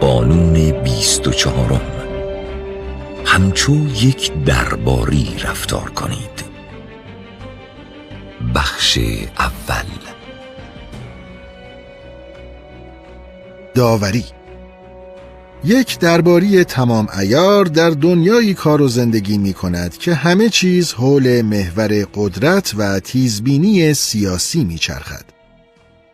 قانون 24 همچو یک درباری رفتار کنید. بخش اول. داوری. یک درباری تمام عیار در دنیایی کار و زندگی می کند که همه چیز حول محور قدرت و تیزبینی سیاسی می چرخد.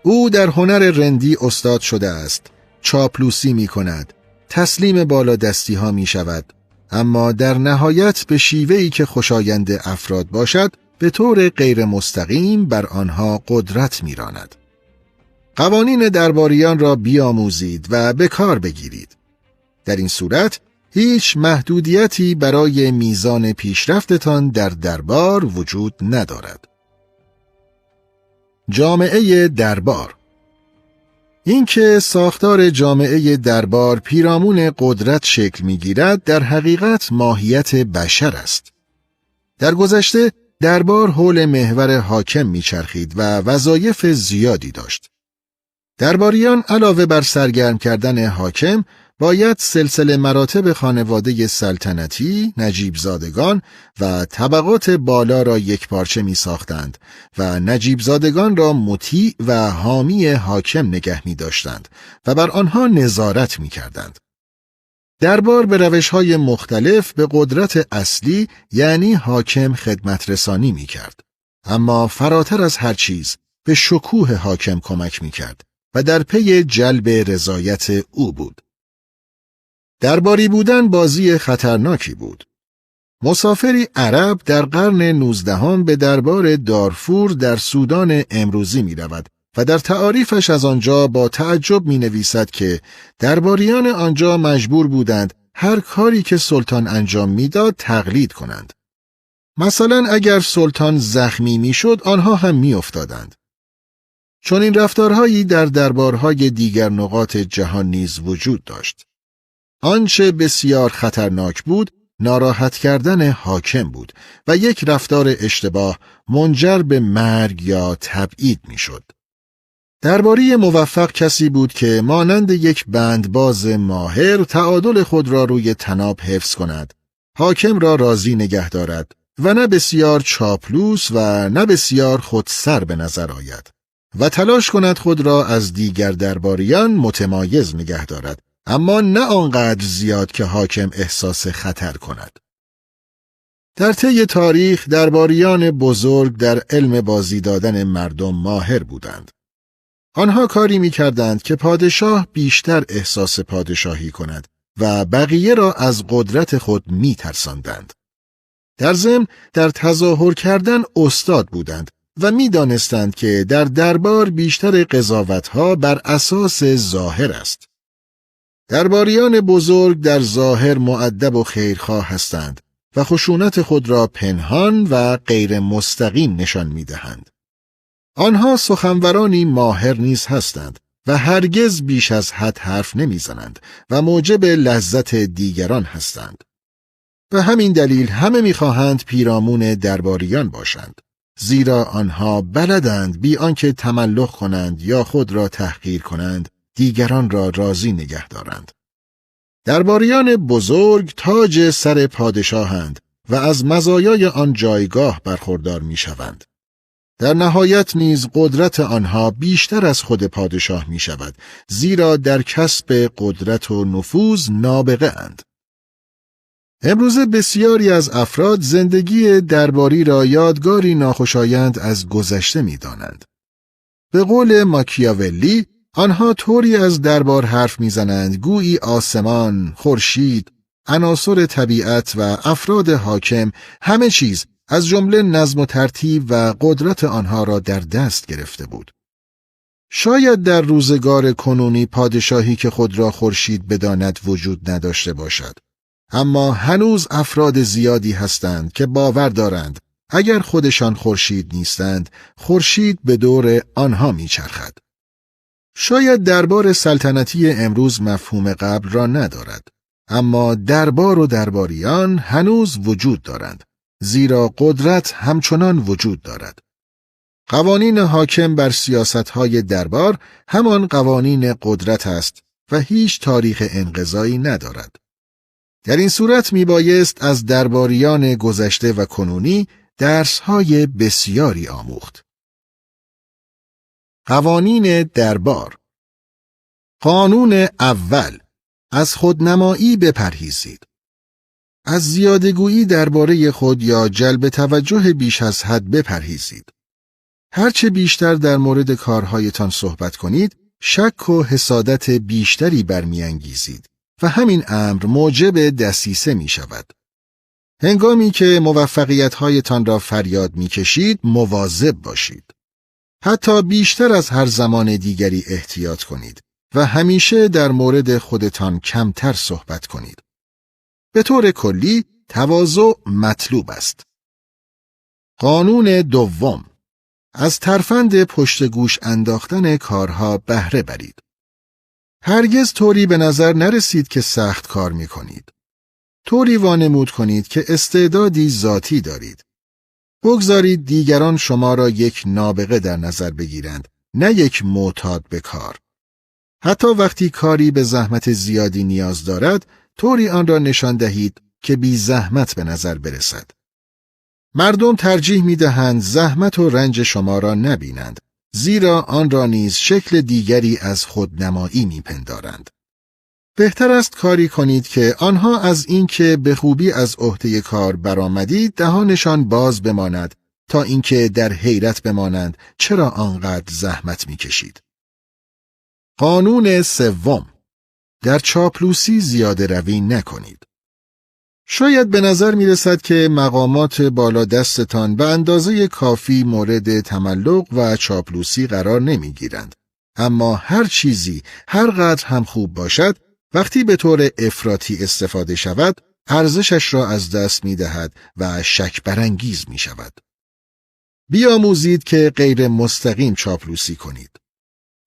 او در هنر رندی استاد شده است، چاپلوسی می کند، تسلیم بالادستی ها می شود، اما در نهایت به شیوهی که خوشایند افراد باشد به طور غیر مستقیم بر آنها قدرت می راند. قوانین درباریان را بیاموزید و به کار بگیرید. در این صورت هیچ محدودیتی برای میزان پیشرفتتان در دربار وجود ندارد. جامعه دربار. اینکه ساختار جامعه دربار پیرامون قدرت شکل می‌گیرد در حقیقت ماهیت بشر است. در گذشته دربار حول محور حاکم می‌چرخید و وظایف زیادی داشت. درباریان علاوه بر سرگرم کردن حاکم باید سلسله مراتب خانواده سلطنتی، نجیب زادگان و طبقات بالا را یکپارچه می ساختند و نجیب زادگان را مطیع و حامی حاکم نگه می داشتند و بر آنها نظارت می کردند. دربار به روش‌های مختلف به قدرت اصلی یعنی حاکم خدمت رسانی می کرد. اما فراتر از هر چیز به شکوه حاکم کمک می کرد و در پی جلب رضایت او بود. درباری بودن بازی خطرناکی بود. مسافری عرب در قرن 19 به دربار دارفور در سودان امروزی می رود و در تعاریفش از آنجا با تعجب می نویسد که درباریان آنجا مجبور بودند هر کاری که سلطان انجام می داد تقلید کنند. مثلا اگر سلطان زخمی می شد آنها هم می افتادند. چون این رفتارهایی در دربارهای دیگر نقاط جهان نیز وجود داشت. آنچه بسیار خطرناک بود، ناراحت کردن حاکم بود و یک رفتار اشتباه منجر به مرگ یا تبعید میشد. درباری موفق کسی بود که مانند یک بندباز ماهر تعادل خود را روی طناب حفظ کند، حاکم را راضی نگه دارد و نه بسیار چاپلوس و نه بسیار خودسر به نظر آید و تلاش کند خود را از دیگر درباریان متمایز نگه دارد، اما نه آنقدر زیاد که حاکم احساس خطر کند. در طی تاریخ درباریان بزرگ در علم بازی دادن مردم ماهر بودند. آنها کاری می‌کردند که پادشاه بیشتر احساس پادشاهی کند و بقیه را از قدرت خود می‌ترساندند. در ضمن در تظاهر کردن استاد بودند و می‌دانستند که در دربار بیشتر قضاوت‌ها بر اساس ظاهر است. درباریان بزرگ در ظاهر مؤدب و خیرخواه هستند و خشونت خود را پنهان و غیر مستقیم نشان می‌دهند. آنها سخنورانی ماهر نیز هستند و هرگز بیش از حد حرف نمی‌زنند و موجب لذت دیگران هستند. به همین دلیل همه می‌خواهند پیرامون درباریان باشند، زیرا آنها بلدند بی آنکه تملق کنند یا خود را تحقیر کنند دیگران را راضی نگه دارند. درباریان بزرگ تاج سر پادشاهند و از مزایای آن جایگاه برخوردار می‌شوند. در نهایت نیز قدرت آنها بیشتر از خود پادشاه می‌شود، زیرا در کسب قدرت و نفوذ نابغه اند. امروزه بسیاری از افراد زندگی درباری را یادگاری ناخوشایند از گذشته می‌دانند. به قول ماکیاولی، آنها طوری از دربار حرف میزنند گویی آسمان، خورشید، عناصر طبیعت و افراد حاکم همه چیز از جمله نظم و ترتیب و قدرت آنها را در دست گرفته بود. شاید در روزگار کنونی پادشاهی که خود را خورشید بداند وجود نداشته باشد، اما هنوز افراد زیادی هستند که باور دارند اگر خودشان خورشید نیستند، خورشید به دور آنها میچرخد. شاید دربار سلطنتی امروز مفهوم قبل را ندارد، اما دربار و درباریان هنوز وجود دارند، زیرا قدرت همچنان وجود دارد. قوانین حاکم بر سیاست‌های دربار همان قوانین قدرت است و هیچ تاریخ انقضایی ندارد. در این صورت میبایست از درباریان گذشته و کنونی درس‌های بسیاری آموخت. قوانین دربار. قانون اول، از خودنمایی بپرهیزید. از زیادگویی درباره خود یا جلب توجه بیش از حد بپرهیزید. هرچه بیشتر در مورد کارهایتان صحبت کنید، شک و حسادت بیشتری برمی‌انگیزید و همین امر موجب دسیسه می شود. هنگامی که موفقیت‌هایتان را فریاد می‌کشید، مواظب باشید. حتی بیشتر از هر زمان دیگری احتیاط کنید و همیشه در مورد خودتان کمتر صحبت کنید. به طور کلی، تواضع مطلوب است. قانون دوم، از ترفند پشت گوش انداختن کارها بهره برید. هرگز طوری به نظر نرسید که سخت کار می‌کنید. طوری وانمود کنید که استعدادی ذاتی دارید. بگذارید دیگران شما را یک نابغه در نظر بگیرند، نه یک معتاد به کار. حتی وقتی کاری به زحمت زیادی نیاز دارد، طوری آن را نشان دهید که بی زحمت به نظر برسد. مردم ترجیح می‌دهند زحمت و رنج شما را نبینند، زیرا آن را نیز شکل دیگری از خودنمایی می‌پندارند. بهتر است کاری کنید که آنها از اینکه به خوبی از عهده کار برآمدید دهانشان باز بماند تا اینکه در حیرت بمانند چرا آنقدر زحمت می‌کشید. قانون سوم، در چاپلوسی زیاده روی نکنید. شاید به نظر می‌رسد که مقامات بالا دستتان به اندازه کافی مورد تملق و چاپلوسی قرار نمی‌گیرند، اما هر چیزی هر قدر هم خوب باشد، وقتی به طور افراطی استفاده شود، ارزشش را از دست می‌دهد و شک برانگیز می‌شود. بیاموزید که غیر مستقیم چاپلوسی کنید.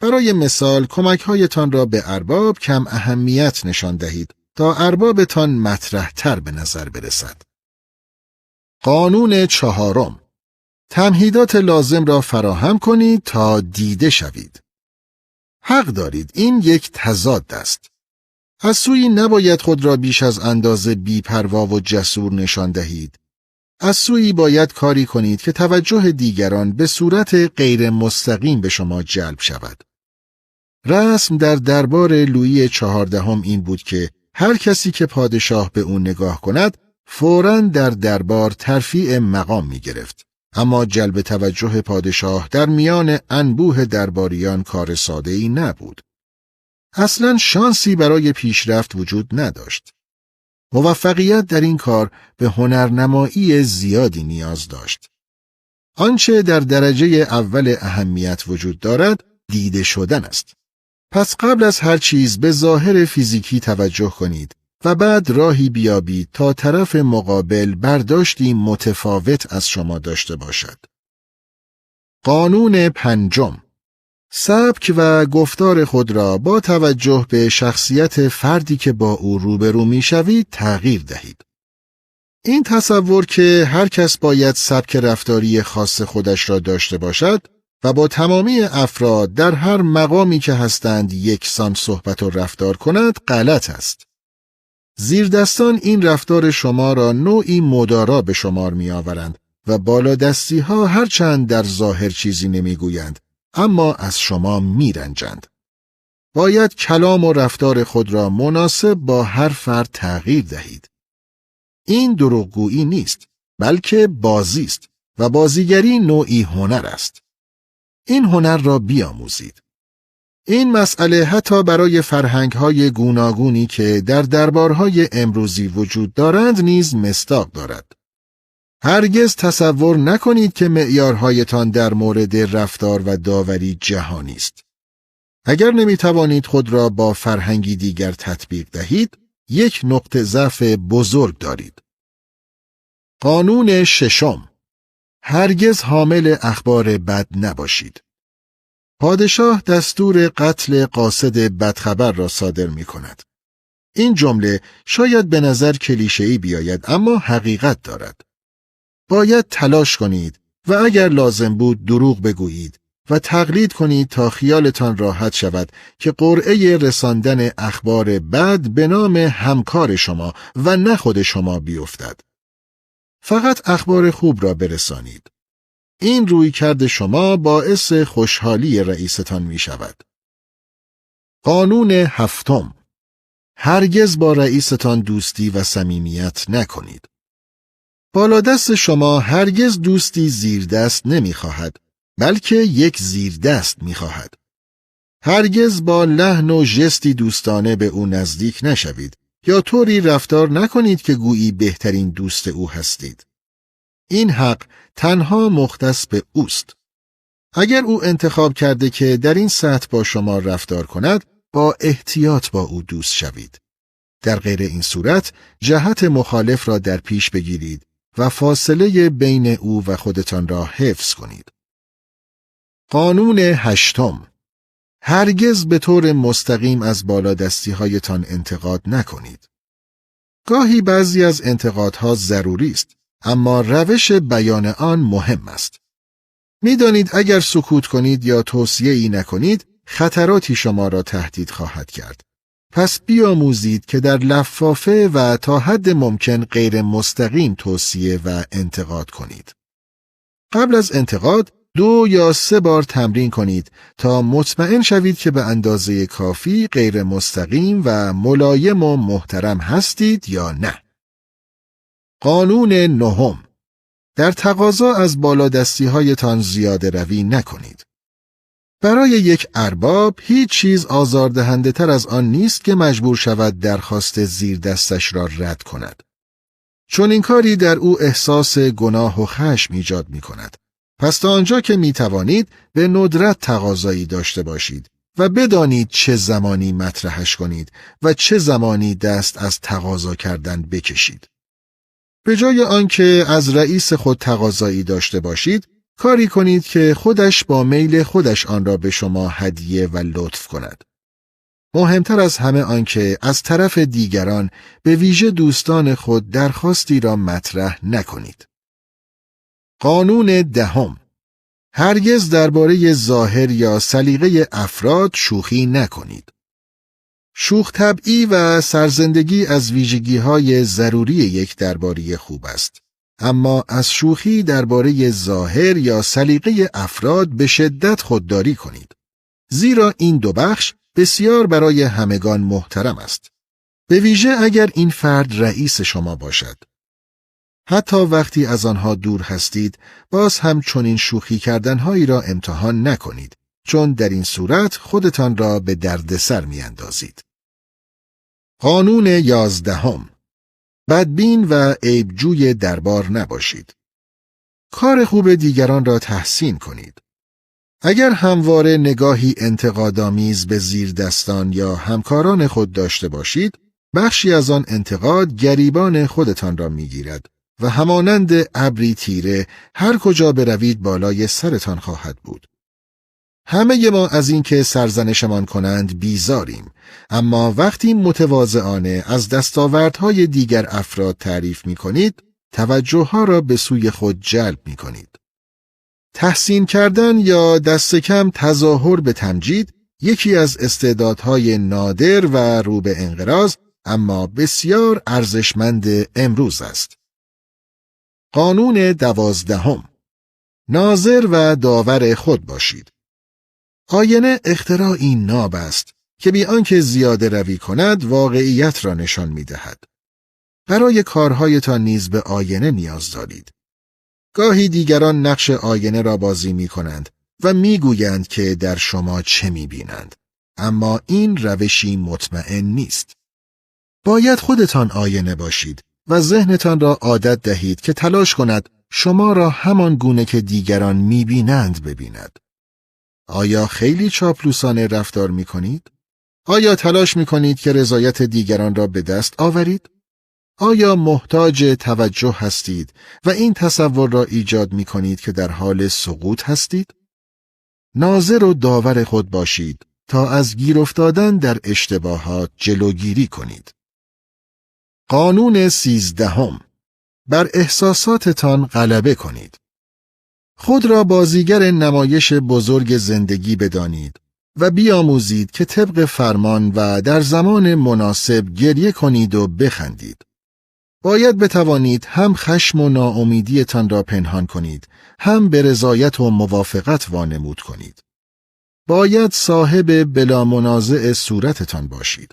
برای مثال، کمک‌هایتان را به ارباب کم اهمیت نشان دهید تا اربابتان مطرح‌تر به نظر برسد. قانون چهارم، تمهیدات لازم را فراهم کنید تا دیده شوید. حق دارید، این یک تضاد است. از سوی نباید خود را بیش از اندازه بی‌پروا و جسور نشان دهید. از سوی باید کاری کنید که توجه دیگران به صورت غیر مستقیم به شما جلب شود. رسم در دربار لویی 14 این بود که هر کسی که پادشاه به او نگاه کند، فوراً در دربار ترفیع مقام می گرفت. اما جلب توجه پادشاه در میان انبوه درباریان کار ساده‌ای نبود. اصلاً شانسی برای پیشرفت وجود نداشت. موفقیت در این کار به هنرنمایی زیادی نیاز داشت. آنچه در درجه اول اهمیت وجود دارد، دیده شدن است. پس قبل از هر چیز به ظاهر فیزیکی توجه کنید و بعد راهی بیابید تا طرف مقابل برداشتی متفاوت از شما داشته باشد. قانون پنجم، سبک و گفتار خود را با توجه به شخصیت فردی که با او روبرو می‌شوید تغییر دهید. این تصور که هر کس باید سبک رفتاری خاص خودش را داشته باشد و با تمامی افراد در هر مقامی که هستند یکسان صحبت و رفتار کند غلط است. زیردستان این رفتار شما را نوعی مدارا به شمار می‌آورند و بالادستی‌ها هرچند در ظاهر چیزی نمی‌گویند، اما از شما می‌رنجند. باید کلام و رفتار خود را مناسب با هر فرد تغییر دهید. این دروغگویی نیست، بلکه بازی است و بازیگری نوعی هنر است. این هنر را بیاموزید. این مسئله حتی برای فرهنگ‌های گوناگونی که در دربارهای امروزی وجود دارند نیز مصداق دارد. هرگز تصور نکنید که معیارهایتان در مورد رفتار و داوری جهانی است. اگر نمی‌توانید خود را با فرهنگی دیگر تطبیق دهید، یک نقطه ضعف بزرگ دارید. قانون ششم، هرگز حامل اخبار بد نباشید. پادشاه دستور قتل قاصد بدخبر را صادر می کند. این جمله شاید به نظر کلیشه‌ای بیاید، اما حقیقت دارد. باید تلاش کنید و اگر لازم بود دروغ بگویید و تقلید کنید تا خیالتان راحت شود که قرعه رساندن اخبار بد به نام همکار شما و نه خود شما بیفتد. فقط اخبار خوب را برسانید. این رویکرد شما باعث خوشحالی رئیستان می شود. قانون هفتم: هرگز با رئیستان دوستی و صمیمیت نکنید. بالادست شما هرگز دوستی زیردست نمی خواهد، بلکه یک زیردست می خواهد. هرگز با لحن و ژستی دوستانه به او نزدیک نشوید یا طوری رفتار نکنید که گویی بهترین دوست او هستید. این حق تنها مختص به اوست. اگر او انتخاب کرده که در این سطح با شما رفتار کند، با احتیاط با او دوست شوید. در غیر این صورت جهت مخالف را در پیش بگیرید و فاصله بین او و خودتان را حفظ کنید. قانون هشتم: هرگز به طور مستقیم از بالادستی‌هایتان انتقاد نکنید. گاهی بعضی از انتقادها ضروری است، اما روش بیان آن مهم است. می‌دانید اگر سکوت کنید یا توصیه‌ای نکنید، خطراتی شما را تهدید خواهد کرد. پس بیاموزید که در لفافه و تا حد ممکن غیر مستقیم توصیه و انتقاد کنید. قبل از انتقاد 2 یا 3 بار تمرین کنید تا مطمئن شوید که به اندازه کافی غیر مستقیم و ملایم و محترم هستید یا نه. قانون نهم: در تقاضا از بالادستی‌هایتان زیاده روی نکنید. برای یک ارباب هیچ چیز آزاردهنده تر از آن نیست که مجبور شود درخواست زیر دستش را رد کند. چون این کاری در او احساس گناه و خشم ایجاد می کند. پس تا آنجا که می توانید به ندرت تقاضایی داشته باشید و بدانید چه زمانی مطرحش کنید و چه زمانی دست از تقاضا کردن بکشید. به جای آنکه از رئیس خود تقاضایی داشته باشید، کاری کنید که خودش با میل خودش آن را به شما هدیه و لطف کند. مهمتر از همه آنکه از طرف دیگران به ویژه دوستان خود درخواستی را مطرح نکنید. قانون دهم: هرگز درباره ظاهر یا سلیقه افراد شوخی نکنید. شوخ طبعی و سرزندگی از ویژگی‌های ضروری یک درباری خوب است. اما از شوخی درباره ظاهر یا سلیقه افراد به شدت خودداری کنید. زیرا این دو بخش بسیار برای همگان محترم است. به ویژه اگر این فرد رئیس شما باشد. حتی وقتی از آنها دور هستید، باز هم چنین شوخی کردنهایی را امتحان نکنید، چون در این صورت خودتان را به دردسر می‌اندازید. قانون 11: بدبین و عیبجوی دربار نباشید. کار خوب دیگران را تحسین کنید. اگر همواره نگاهی انتقادآمیز به زیردستان یا همکاران خود داشته باشید، بخشی از آن انتقاد گریبان خودتان را می‌گیرد و همانند ابری تیره هر کجا بروید بالای سرتان خواهد بود. همه ما از این که سرزنشمان کنند بیزاریم، اما وقتی متواضعانه از دستاوردهای دیگر افراد تعریف می کنید، توجهها را به سوی خود جلب می کنید. تحسین کردن یا دست کم تظاهر به تمجید یکی از استعدادهای نادر و رو به انقراض اما بسیار ارزشمند امروز است. قانون 12: ناظر و داور خود باشید. آینه اختراعی ناب است که بی آنکه زیاده روی کند واقعیت را نشان می‌دهد. برای کارهایتان نیز به آینه نیاز دارید. گاهی دیگران نقش آینه را بازی می‌کنند و می‌گویند که در شما چه می‌بینند، اما این روشی مطمئن نیست. باید خودتان آینه باشید و ذهنتان را عادت دهید که تلاش کند شما را همان گونه که دیگران می‌بینند ببیند. آیا خیلی چاپلوسانه رفتار می کنید؟ آیا تلاش می کنید که رضایت دیگران را به دست آورید؟ آیا محتاج توجه هستید و این تصور را ایجاد می کنید که در حال سقوط هستید؟ ناظر و داور خود باشید تا از گیر افتادن در اشتباهات جلوگیری کنید. قانون 13: بر احساساتتان غلبه کنید. خود را بازیگر نمایش بزرگ زندگی بدانید و بیاموزید که طبق فرمان و در زمان مناسب گریه کنید و بخندید. باید بتوانید هم خشم و ناامیدیتان را پنهان کنید، هم به رضایت و موافقت وانمود کنید. باید صاحب بلا منازع صورتتان باشید.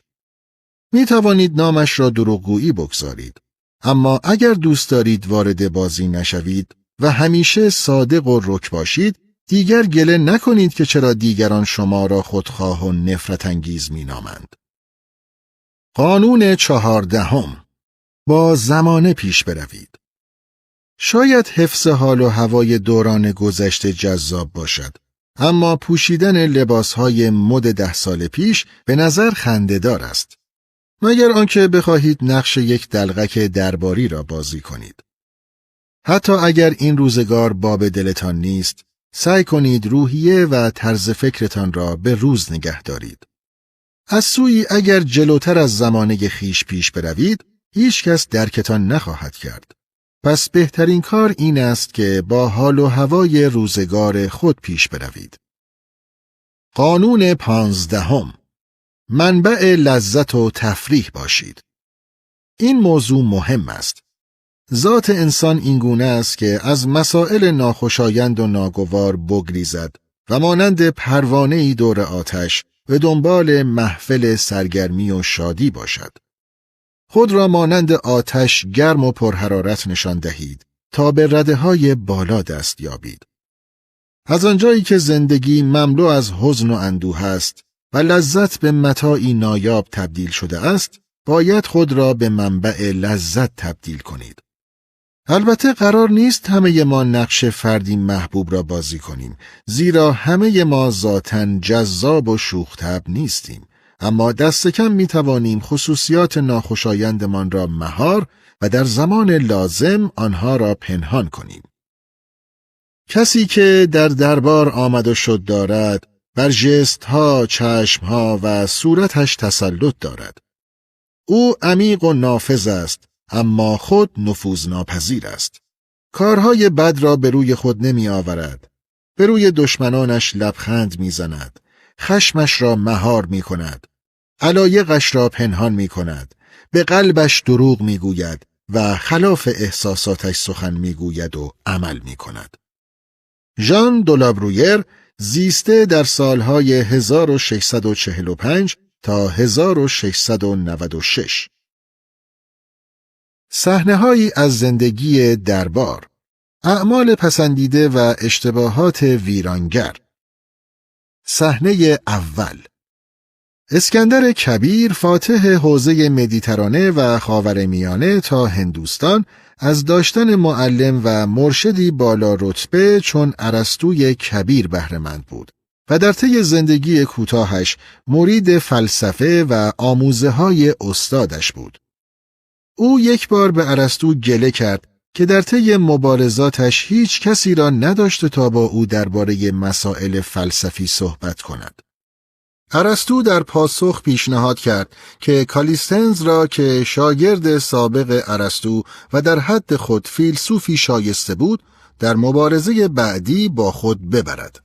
می توانید نامش را دروغگویی بگذارید، اما اگر دوست دارید وارد بازی نشوید و همیشه صادق و رک باشید، دیگر گله نکنید که چرا دیگران شما را خودخواه و نفرت انگیز می نامند. قانون 14: با زمانه پیش بروید. شاید حفظ حال و هوای دوران گذشته جذاب باشد، اما پوشیدن لباسهای مد 10 سال پیش به نظر خنده‌دار است. مگر آنکه بخواهید نقش یک دلقک درباری را بازی کنید. حتی اگر این روزگار باب دلتان نیست، سعی کنید روحیه و طرز فکرتان را به روز نگه دارید. از سوی اگر جلوتر از زمانه خیش پیش بروید، هیچ کس درکتان نخواهد کرد. پس بهترین کار این است که با حال و هوای روزگار خود پیش بروید. قانون 15: منبع لذت و تفریح باشید. این موضوع مهم است. ذات انسان اینگونه است که از مسائل ناخوشایند و ناگوار بگریزد و مانند پروانه‌ای دور آتش به دنبال محفل سرگرمی و شادی باشد. خود را مانند آتش گرم و پرحرارت نشان دهید تا به رده‌های بالا دست یابید. از آنجایی که زندگی مملو از حزن و اندوه است و لذت به متاعی نایاب تبدیل شده است، باید خود را به منبع لذت تبدیل کنید. البته قرار نیست همه ما نقش فردی محبوب را بازی کنیم، زیرا همه ما ذاتاً جذاب و شوخ‌طبع نیستیم، اما دست کم می توانیم خصوصیات ناخوشایندمان را مهار و در زمان لازم آنها را پنهان کنیم. کسی که در دربار آمد و شد دارد، بر ژست‌ها، چشم‌ها و صورتش تسلط دارد. او عمیق و نافذ است، اما خود نفوذناپذیر است. کارهای بد را به روی خود نمی آورد. به روی دشمنانش لبخند می زند. خشمش را مهار می کند. علایقش را پنهان می کند. به قلبش دروغ می گوید و خلاف احساساتش سخن می گوید و عمل می کند. ژان دولاورویر زیسته در سالهای 1645 تا 1696. صحنه‌هایی از زندگی دربار، اعمال پسندیده و اشتباهات ویرانگر. صحنه اول: اسکندر کبیر فاتح حوزه مدیترانه و خاورمیانه تا هندوستان از داشتن معلم و مرشدی بالا رتبه چون ارسطوی کبیر بهره‌مند بود و در طی زندگی کوتاهش مرید فلسفه و آموزه‌های استادش بود. او یک بار به ارسطو گله کرد که در طی مبارزاتش هیچ کسی را نداشته تا با او درباره مسائل فلسفی صحبت کند. ارسطو در پاسخ پیشنهاد کرد که کالیستنز را که شاگرد سابق ارسطو و در حد خود فیلسوفی شایسته بود، در مبارزه بعدی با خود ببرد.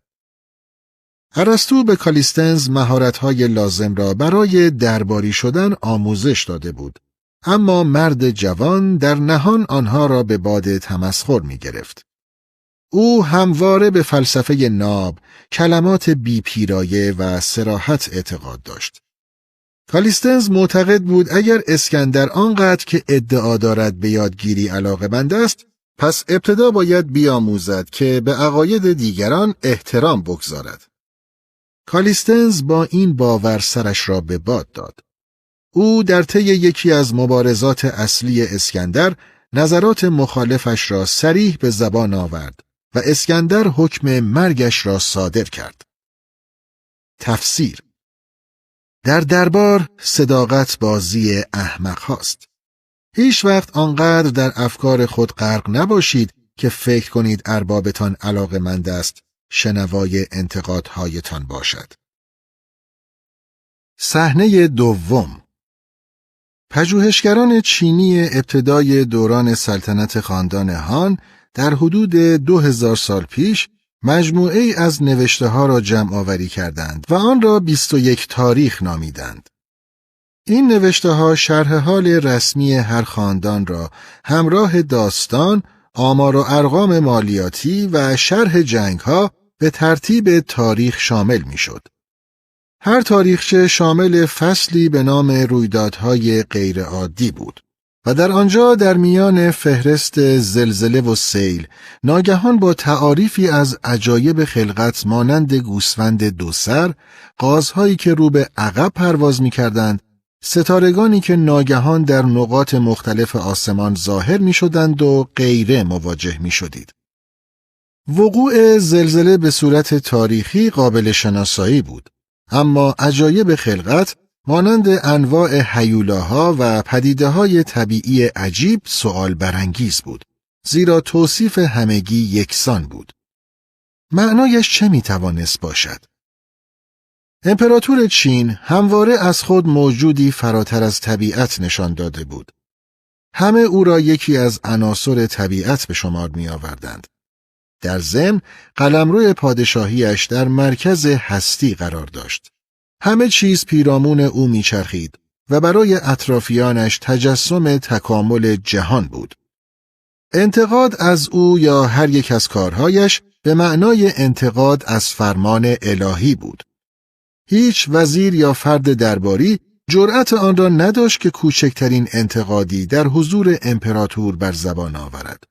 ارسطو به کالیستنز مهارت‌های لازم را برای درباری شدن آموزش داده بود، اما مرد جوان در نهان آنها را به باد تمسخر می گرفت. او همواره به فلسفه ناب، کلمات بی پیرایه و صراحت اعتقاد داشت. کالیستنز معتقد بود اگر اسکندر آنقدر که ادعا دارد به یادگیری علاقه‌مند است، پس ابتدا باید بیاموزد که به عقاید دیگران احترام بگذارد. کالیستنز با این باور سرش را به باد داد. او در طی یکی از مبارزات اصلی اسکندر نظرات مخالفش را صریح به زبان آورد و اسکندر حکم مرگش را صادر کرد. تفسیر: در دربار صداقت بازی احمق هاست. هیچ وقت آنقدر در افکار خود غرق نباشید که فکر کنید اربابتان علاقه‌مند است شنوای انتقادهایتان باشد. صحنه دوم: پژوهشگران چینی ابتدای دوران سلطنت خاندان هان در حدود 2000 سال پیش مجموعه‌ای از نوشته‌ها را جمع آوری کردند و آن را 21 تاریخ نامیدند. این نوشته‌ها شرح حال رسمی هر خاندان را همراه داستان، آمار و ارقام مالیاتی و شرح جنگ‌ها به ترتیب تاریخ شامل می‌شد. هر تاریخچه شامل فصلی به نام رویدادهای غیرعادی بود و در آنجا در میان فهرست زلزله و سیل ناگهان با تعاریفی از عجایب خلقت مانند گوسفند دو سر، قازهایی که رو به عقب پرواز می‌کردند، ستارگانی که ناگهان در نقاط مختلف آسمان ظاهر می‌شدند و غیره مواجه می‌شدید. وقوع زلزله به صورت تاریخی قابل شناسایی بود، اما عجایب خلقت مانند انواع هیولاها و پدیده‌های طبیعی عجیب سؤال برانگیز بود، زیرا توصیف همگی یکسان بود. معنایش چه میتوانست باشد؟ امپراتور چین همواره از خود موجودی فراتر از طبیعت نشان داده بود. همه او را یکی از عناصر طبیعت به شمار می آوردند. در ضمن قلمرو پادشاهیش در مرکز هستی قرار داشت. همه چیز پیرامون او میچرخید و برای اطرافیانش تجسم تکامل جهان بود. انتقاد از او یا هر یک از کارهایش به معنای انتقاد از فرمان الهی بود. هیچ وزیر یا فرد درباری جرأت آن را نداشت که کوچکترین انتقادی در حضور امپراتور بر زبان آورد.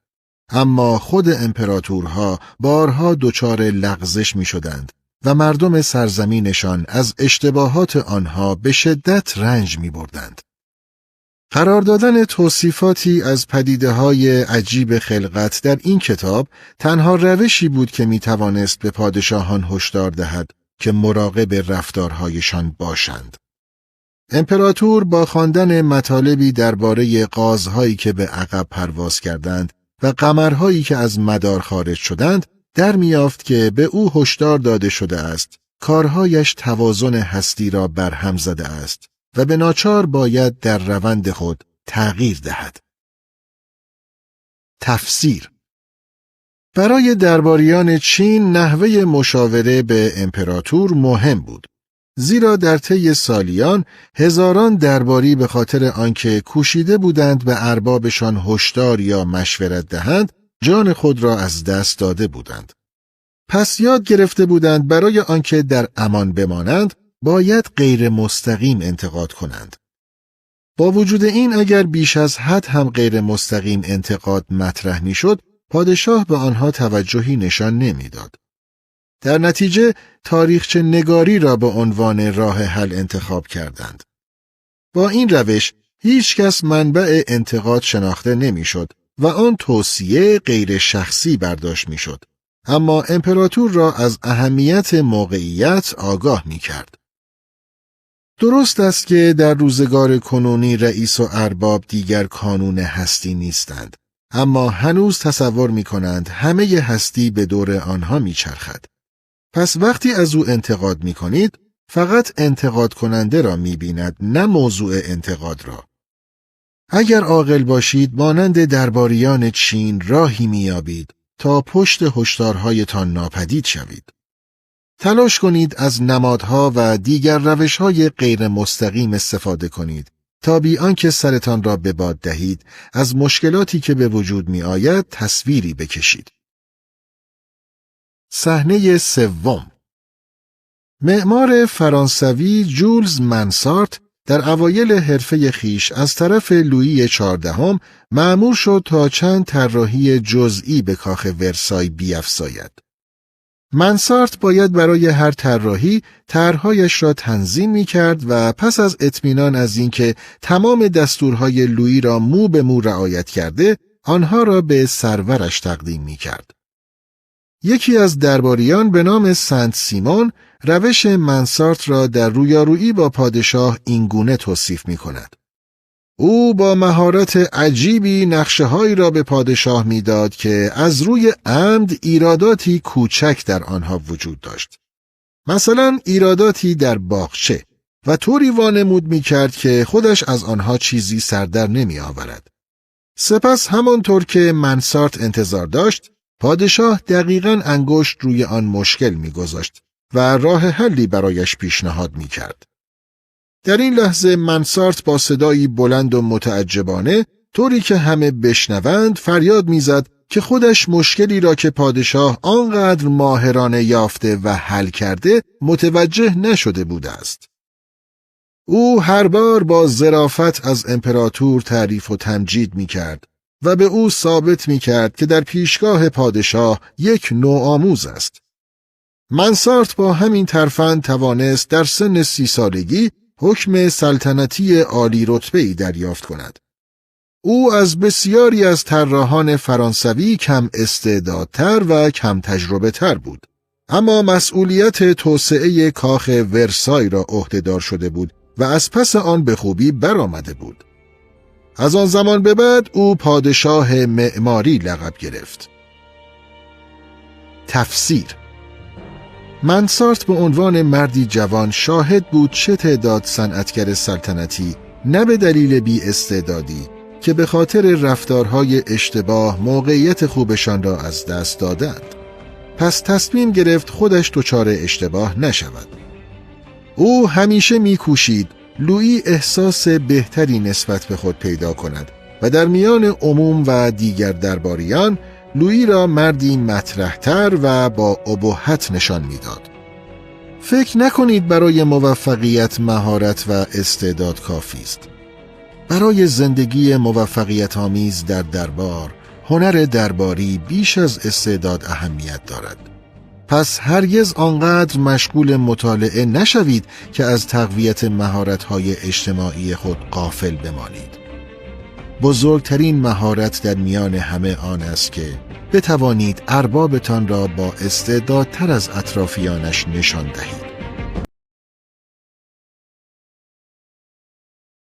اما خود امپراتورها بارها دچار لغزش می شدند و مردم سرزمینشان از اشتباهات آنها به شدت رنج می بردند. قرار دادن توصیفاتی از پدیده‌های عجیب خلقت در این کتاب تنها روشی بود که می توانست به پادشاهان هشدار دهد که مراقب رفتارهایشان باشند. امپراتور با خواندن مطالبی درباره قازهایی که به عقب پرواز کردند و قمرهایی که از مدار خارج شدند در میافت که به او هشدار داده شده است کارهایش توازن هستی را برهم زده است و به ناچار باید در روند خود تغییر دهد. تفسیر برای درباریان چین نحوه مشاوره به امپراتور مهم بود، زیرا در طی سالیان هزاران درباری به خاطر آنکه کوشیده بودند به اربابشان هشدار یا مشورت دهند جان خود را از دست داده بودند. پس یاد گرفته بودند برای آنکه در امان بمانند باید غیر مستقیم انتقاد کنند. با وجود این اگر بیش از حد هم غیر مستقیم انتقاد مطرح میشد، پادشاه به آنها توجهی نشان نمیداد. در نتیجه تاریخچه نگاری را به عنوان راه حل انتخاب کردند. با این روش هیچ کس منبع انتقاد شناخته نمیشد و آن توصیه غیر شخصی برداشت میشد، اما امپراتور را از اهمیت موقعیت آگاه میکرد. درست است که در روزگار کنونی رئیس و ارباب دیگر کانون هستی نیستند، اما هنوز تصور می‌کنند همه هستی به دور آنها می‌چرخد. پس وقتی از او انتقاد می‌کنید، فقط انتقاد کننده را می‌بیند، نه موضوع انتقاد را. اگر عاقل باشید، مانند درباریان چین راهی می‌یابید تا پشت هشدارهایتان ناپدید شوید. تلاش کنید از نمادها و دیگر روش‌های غیر مستقیم استفاده کنید تا بی آنکه سرتان را به باد دهید از مشکلاتی که به وجود می آید تصویری بکشید. صحنه سوم. معمار فرانسوی جولز مانسارت در اوایل حرفه خیش از طرف لویی 14 مأمور شد تا چند طراحی جزئی به کاخ ورسای بیفزاید. مانسارت باید برای هر طراحی طرح‌هایش را تنظیم می‌کرد و پس از اطمینان از اینکه تمام دستورهای لویی را مو به مو رعایت کرده، آنها را به سرورش تقدیم می‌کرد. یکی از درباریان به نام سنت سیمون روش مانسارت را در رویارویی با پادشاه اینگونه توصیف می‌کند: او با مهارت عجیبی نقشه‌هایی را به پادشاه میداد که از روی عمد ایراداتی کوچک در آنها وجود داشت. مثلا ایراداتی در باغچه و طوری وانمود میکرد که خودش از آنها چیزی سر در نمی آورد. سپس همانطور که منسارت انتظار داشت، پادشاه دقیقاً انگشت روی آن مشکل می‌گذاشت و راه حلی برایش پیشنهاد می‌کرد. در این لحظه منسارت با صدایی بلند و متعجبانه، طوری که همه بشنوند، فریاد می‌زد که خودش مشکلی را که پادشاه آنقدر ماهرانه یافته و حل کرده متوجه نشده بوده است. او هر بار با ظرافت از امپراتور تعریف و تمجید می‌کرد و به او ثابت می‌کرد که در پیشگاه پادشاه یک نوآموز است. منسارت با همین ترفند توانست در سن 30 سالگی حکم سلطنتی عالی رتبه‌ای دریافت کند. او از بسیاری از طراحان فرانسوی کم استعدادتر و کم تجربه تر بود، اما مسئولیت توسعه کاخ ورسای را عهده‌دار شده بود و از پس آن به خوبی برآمده بود. از آن زمان به بعد او پادشاه معماری لقب گرفت. تفسیر: منسارت به عنوان مردی جوان شاهد بود چه تعداد صنعتگر سلطنتی نه به دلیل بی استعدادی که به خاطر رفتارهای اشتباه موقعیت خوبشان را از دست دادند. پس تصمیم گرفت خودش دچار اشتباه نشود. او همیشه می‌کوشید لویی احساس بهتری نسبت به خود پیدا کند و در میان عموم و دیگر درباریان لویی را مردی مطرح‌تر و با ابهت نشان می‌داد. فکر نکنید برای موفقیت مهارت و استعداد کافی است. برای زندگی موفقیت آمیز در دربار، هنر درباری بیش از استعداد اهمیت دارد. پس هرگز آنقدر مشغول مطالعه نشوید که از تقویت مهارت‌های اجتماعی خود غافل بمانید. بزرگترین مهارت در میان همه آن است که بتوانید اربابتان را با استعدادتر از اطرافیانش نشان دهید.